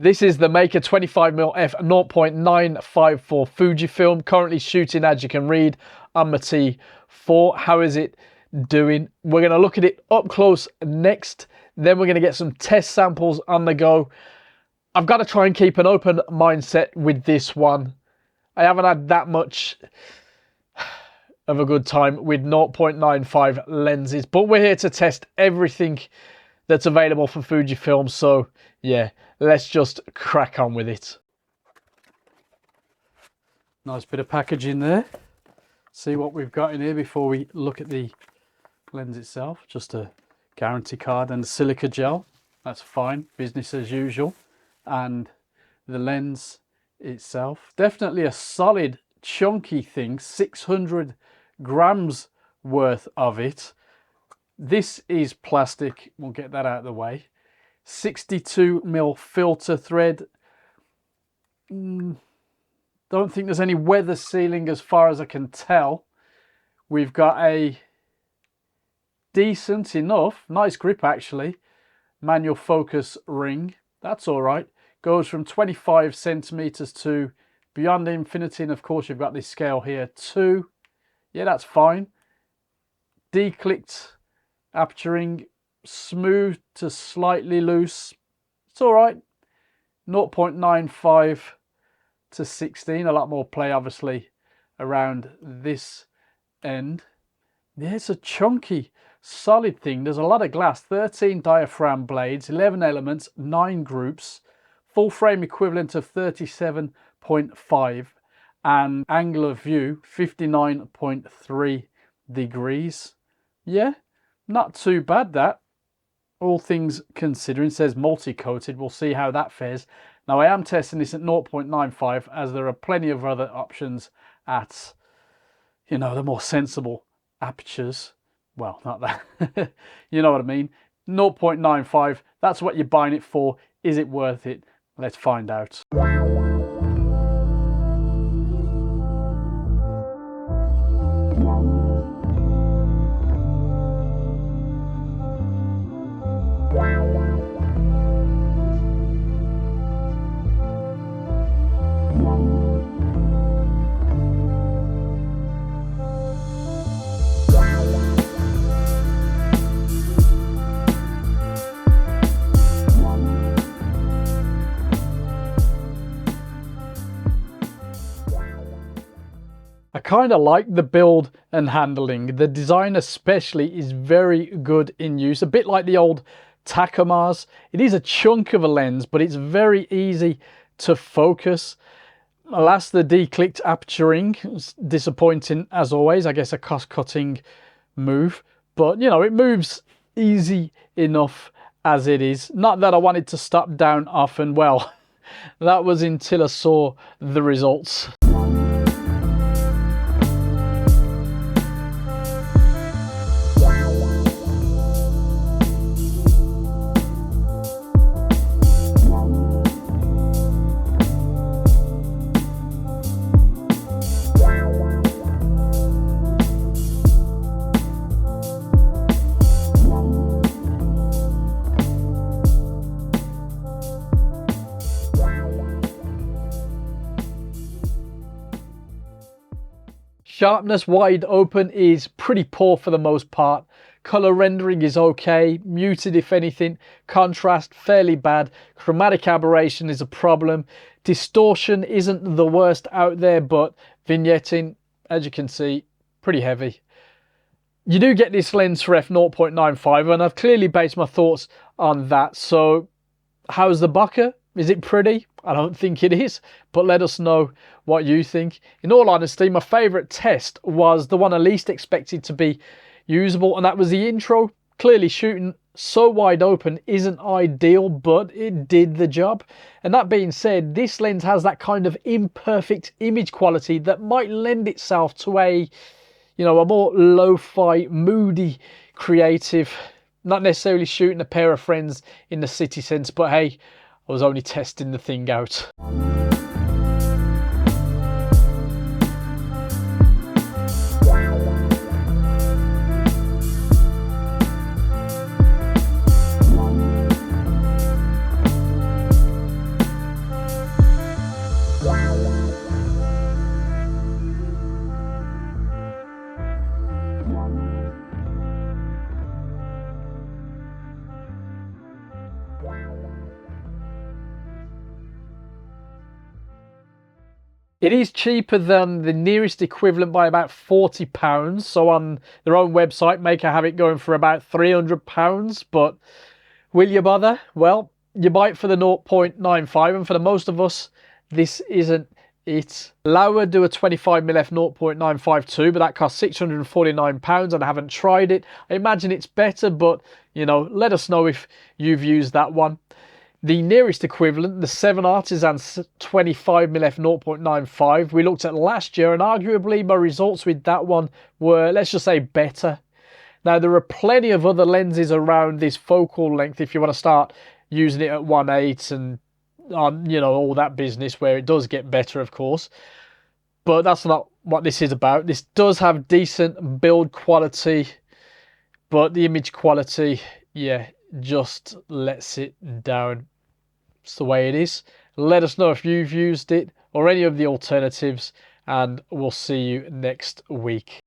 This is the Meike 25mm f 0.95 for Fujifilm. Currently shooting, as you can read, on my T4. How is it doing? We're going to look at it up close next. Then we're going to get some test samples on the go. I've got to try and keep an open mindset with this one. I haven't had that much of a good time with 0.95 lenses, but we're here to test everything that's available for Fujifilm. So yeah, let's just crack on with it. Nice bit of packaging there. See what we've got in here before we look at the lens itself. Just a guarantee card and silica gel. That's fine, business as usual. And the lens itself, definitely a solid chunky thing, 600 grams worth of it. This is plastic, we'll get that out of the way. 62mm filter thread. Don't think there's any weather sealing as far as I can tell. We've got a decent enough, nice grip actually, manual focus ring. That's all right. Goes from 25 centimeters to beyond infinity, and of course you've got this scale here too. Yeah, that's fine. Declicked aperturing, smooth to slightly loose. It's all right. 0.95 to 16. A lot more play obviously around this end. Yeah, it's a chunky, solid thing. There's a lot of glass. 13 diaphragm blades, 11 elements, 9 groups, full frame equivalent of 37.5, and angle of view 59.3 degrees. Yeah, not too bad that, all things considering. It says multi-coated. We'll see how that fares. Now I am testing this at 0.95 as there are plenty of other options at, you know, the more sensible apertures. Well, not that. You know what I mean. 0.95, that's what you're buying it for. Is it worth it? Let's find out. I kind of like the build and handling. The design especially is very good in use, a bit like the old Takomars. It is a chunk of a lens, but it's very easy to focus. Alas, the declicked aperturing was disappointing as always. I guess a cost-cutting move, but you know, it moves easy enough as it is. Not that I wanted to stop down often. Well, that was until I saw the results. Sharpness wide open is pretty poor for the most part. Color rendering is okay, muted if anything. Contrast fairly bad. Chromatic aberration is a problem. Distortion isn't the worst out there, but vignetting, as you can see, pretty heavy. You do get this lens for f/0.95, and I've clearly based my thoughts on that. So how's the bokeh? Is it pretty? I don't think it is, but let us know what you think. In all honesty, my favourite test was the one I least expected to be usable, and that was the intro. Clearly shooting so wide open isn't ideal, but it did the job. And that being said, this lens has that kind of imperfect image quality that might lend itself to a, you know, a more lo-fi, moody, creative, not necessarily shooting a pair of friends in the city sense, but hey, I was only testing the thing out. It is cheaper than the nearest equivalent by about £40. So on their own website, Meike have it going for about £300. But will you bother? Well, you buy it for the 0.95, and for the most of us, this isn't it. Laowa do a 25mm f 0.95 too, but that costs £649 and I haven't tried it. I imagine it's better, but you know, let us know if you've used that one. The nearest equivalent, the 7 Artisan 25mm f 0.95, we looked at last year, and arguably my results with that one were, let's just say, better. Now, there are plenty of other lenses around this focal length if you want to start using it at 1.8 and you know, all that business, where it does get better, of course. But that's not what this is about. This does have decent build quality, but the image quality, yeah, just lets it down. It's the way it is. Let us know if you've used it or any of the alternatives, and we'll see you next week.